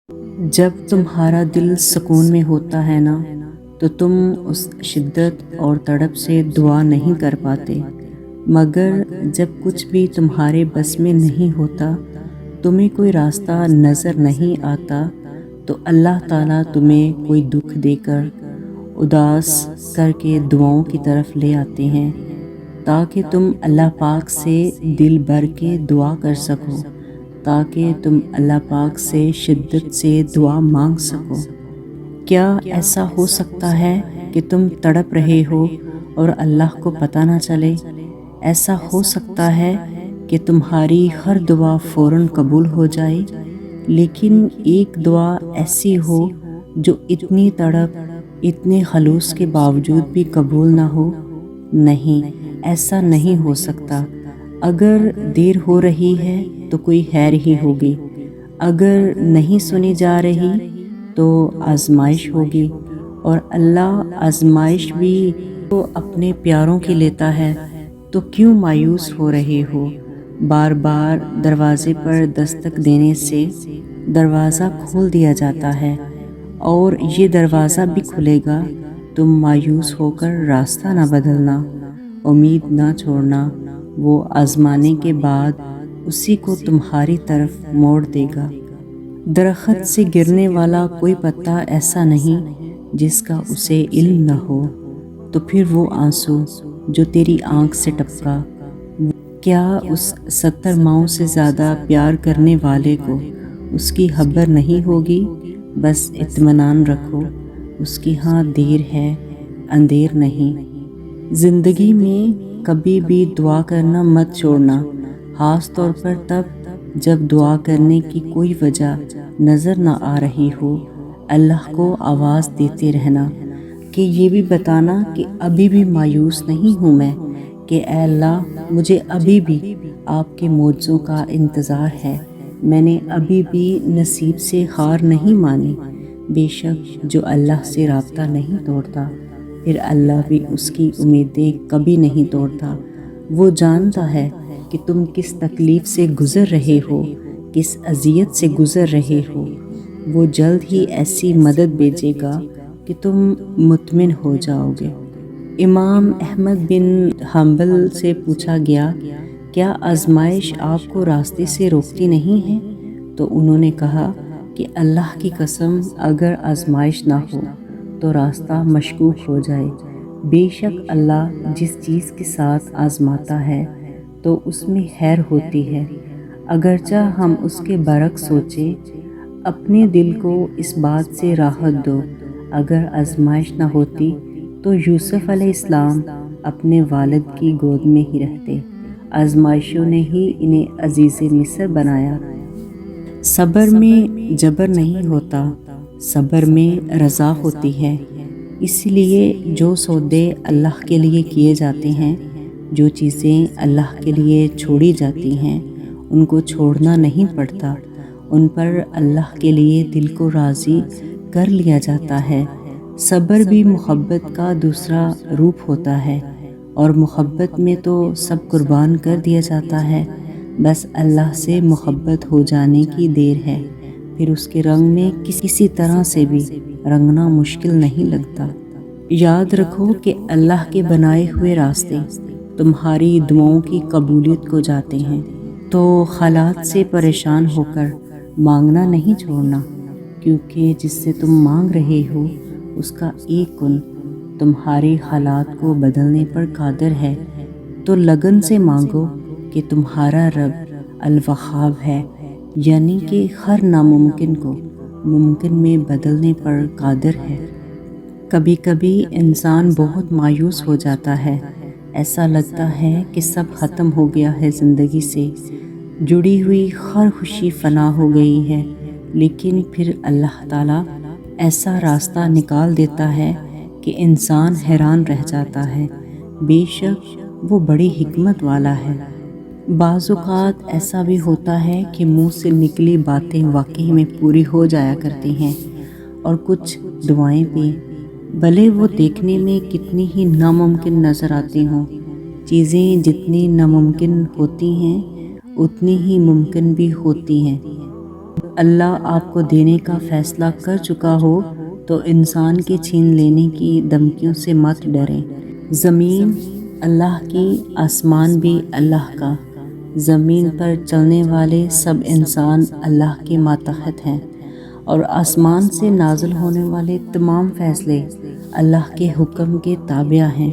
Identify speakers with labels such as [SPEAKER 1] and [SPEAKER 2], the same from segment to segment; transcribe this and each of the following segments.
[SPEAKER 1] جب تمہارا دل سکون میں ہوتا ہے نا تو تم اس شدت اور تڑپ سے دعا نہیں کر پاتے، مگر جب کچھ بھی تمہارے بس میں نہیں ہوتا، تمہیں کوئی راستہ نظر نہیں آتا، تو اللہ تعالیٰ تمہیں کوئی دکھ دے کر، اداس کر کے دعاؤں کی طرف لے آتے ہیں، تاکہ تم اللہ پاک سے دل بھر کے دعا کر سکو، تاکہ تم اللہ پاک سے شدت سے دعا مانگ سکو۔ کیا ایسا ہو سکتا ہے کہ تم تڑپ رہے ہو اور اللہ کو پتہ نہ چلے؟ ایسا ہو سکتا ہے کہ تمہاری ہر دعا فوراً قبول ہو جائے، لیکن ایک دعا ایسی ہو جو اتنی تڑپ، اتنے خلوص کے باوجود بھی قبول نہ ہو؟ نہیں، ایسا نہیں ہو سکتا۔ اگر دیر ہو رہی ہے تو کوئی خیر ہی ہوگی، اگر نہیں سنی جا رہی تو آزمائش ہوگی، اور اللہ آزمائش بھی تو اپنے پیاروں کی لیتا ہے، تو کیوں مایوس ہو رہے ہو؟ بار بار دروازے پر دستک دینے سے دروازہ کھول دیا جاتا ہے، اور یہ دروازہ بھی کھلے گا۔ تم مایوس ہو کر راستہ نہ بدلنا، امید نہ چھوڑنا، وہ آزمانے کے بعد اسی کو تمہاری طرف موڑ دے گا۔ درخت سے گرنے والا کوئی پتا ایسا نہیں جس کا اسے علم نہ ہو، تو پھر وہ آنسو جو تیری آنکھ سے ٹپکا، کیا اس 70 ماؤں سے زیادہ پیار کرنے والے کو اس کی خبر نہیں ہوگی؟ بس اطمینان رکھو، اس کی ہاں دیر ہے، اندھیر نہیں۔ زندگی میں کبھی بھی دعا کرنا مت چھوڑنا، خاص طور پر تب جب دعا کرنے کی کوئی وجہ نظر نہ آ رہی ہو۔ اللہ کو آواز دیتے رہنا، کہ یہ بھی بتانا کہ ابھی بھی مایوس نہیں ہوں میں، کہ اے اللہ مجھے ابھی بھی آپ کے معجزوں کا انتظار ہے، میں نے ابھی بھی نصیب سے ہار نہیں مانی۔ بے شک جو اللہ سے رابطہ نہیں توڑتا، پھر اللہ بھی اس کی امیدیں کبھی نہیں توڑتا۔ وہ جانتا ہے کہ تم کس تکلیف سے گزر رہے ہو، کس اذیت سے گزر رہے ہو۔ وہ جلد ہی ایسی مدد بھیجے گا کہ تم مطمئن ہو جاؤ گے۔ امام احمد بن حنبل سے پوچھا گیا، کیا آزمائش آپ کو راستے سے روکتی نہیں ہے؟ تو انہوں نے کہا کہ اللہ کی قسم، اگر آزمائش نہ ہو تو راستہ مشکوک ہو جائے۔ بے شک اللہ جس چیز کے ساتھ آزماتا ہے تو اس میں خیر ہوتی ہے، اگرچہ ہم اس کے برعکس سوچیں۔ اپنے دل کو اس بات سے راحت دو، اگر آزمائش نہ ہوتی تو یوسف علیہ السلام اپنے والد کی گود میں ہی رہتے، آزمائشوں نے ہی انہیں عزیز مصر بنایا۔ صبر میں جبر نہیں ہوتا، صبر میں رضا ہوتی ہے۔ اس لیے جو سودے اللہ کے لیے کیے جاتے ہیں، جو چیزیں اللہ کے لیے چھوڑی جاتی ہیں، ان کو چھوڑنا نہیں پڑتا، ان پر اللہ کے لیے دل کو راضی کر لیا جاتا ہے۔ صبر بھی محبت کا دوسرا روپ ہوتا ہے، اور محبت میں تو سب قربان کر دیا جاتا ہے، بس اللہ سے محبت ہو جانے کی دیر ہے، پھر اس کے رنگ میں کسی طرح سے بھی رنگنا مشکل نہیں لگتا۔ یاد رکھو کہ اللہ کے بنائے ہوئے راستے تمہاری دعاؤں کی قبولیت کو جاتے ہیں، تو حالات سے پریشان ہو کر مانگنا نہیں چھوڑنا، کیونکہ جس سے تم مانگ رہے ہو اس کا ایک کن تمہارے حالات کو بدلنے پر قادر ہے۔ تو لگن سے مانگو کہ تمہارا رب الوہاب ہے، یعنی کہ ہر ناممکن کو ممکن میں بدلنے پر قادر ہے۔ کبھی کبھی انسان بہت مایوس ہو جاتا ہے، ایسا لگتا ہے کہ سب ختم ہو گیا ہے، زندگی سے جڑی ہوئی ہر خوشی فنا ہو گئی ہے، لیکن پھر اللہ تعالیٰ ایسا راستہ نکال دیتا ہے کہ انسان حیران رہ جاتا ہے۔ بے شک وہ بڑی حکمت والا ہے۔ بعض اوقات ایسا بھی ہوتا ہے کہ منہ سے نکلی باتیں واقعی میں پوری ہو جایا کرتی ہیں، اور کچھ دعائیں بھی، بھلے وہ دیکھنے میں کتنی ہی ناممکن نظر آتی ہوں۔ چیزیں جتنی ناممکن ہوتی ہیں اتنی ہی ممکن بھی ہوتی ہیں۔ اللہ آپ کو دینے کا فیصلہ کر چکا ہو تو انسان کے چھین لینے کی دھمکیوں سے مت ڈریں۔ زمین اللہ کی، آسمان بھی اللہ کا۔ زمین پر چلنے والے سب انسان اللہ کے ماتحت ہیں، اور آسمان سے نازل ہونے والے تمام فیصلے اللہ کے حکم کے تابع ہیں۔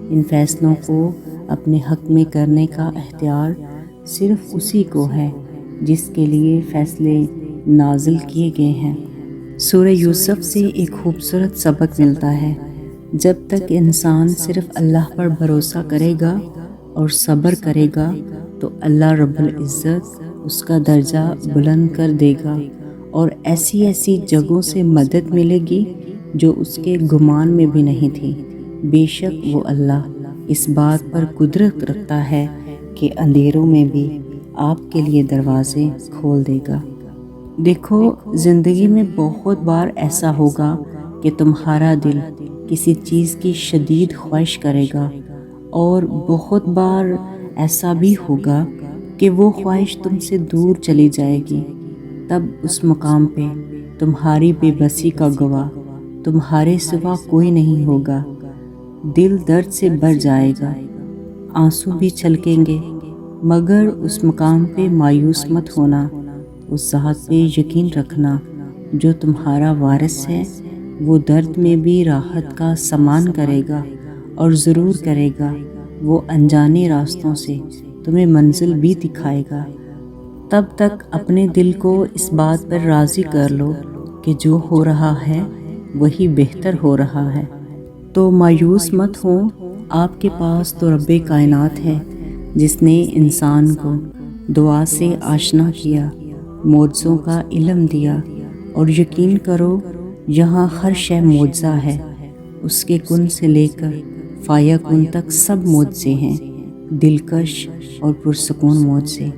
[SPEAKER 1] ان فیصلوں کو اپنے حق میں کرنے کا اختیار صرف اسی کو ہے جس کے لیے فیصلے نازل کیے گئے ہیں۔ سورہ یوسف سے ایک خوبصورت سبق ملتا ہے۔ جب تک انسان صرف اللہ پر بھروسہ کرے گا اور صبر کرے گا تو اللہ رب العزت اس کا درجہ بلند کر دے گا، اور ایسی ایسی جگہوں سے مدد ملے گی جو اس کے گمان میں بھی نہیں تھی۔ بے شک وہ اللہ اس بات پر قدرت رکھتا ہے کہ اندھیروں میں بھی آپ کے لیے دروازے کھول دے گا۔ دیکھو، زندگی میں بہت بار ایسا ہوگا کہ تمہارا دل کسی چیز کی شدید خواہش کرے گا، اور بہت بار ایسا بھی ہوگا کہ وہ خواہش تم سے دور چلی جائے گی۔ تب اس مقام پہ تمہاری بے بسی کا گواہ تمہارے سوا کوئی نہیں ہوگا۔ دل درد سے بھر جائے گا، آنسو بھی چھلکیں گے، مگر اس مقام پہ مایوس مت ہونا۔ اس ذات پہ یقین رکھنا جو تمہارا وارث ہے، وہ درد میں بھی راحت کا سامان کرے گا، اور ضرور کرے گا۔ وہ انجانے راستوں سے تمہیں منزل بھی دکھائے گا۔ تب تک اپنے دل کو اس بات پر راضی کر لو کہ جو ہو رہا ہے وہی بہتر ہو رہا ہے۔ تو مایوس مت ہو، آپ کے پاس تو رب کائنات ہے جس نے انسان کو دعا سے آشنا کیا، معجزوں کا علم دیا، اور یقین کرو یہاں ہر شے معجزہ ہے۔ اس کے کن سے لے کر فایا کن تک سب معجزے ہیں، دلکش اور پرسکون معجزے۔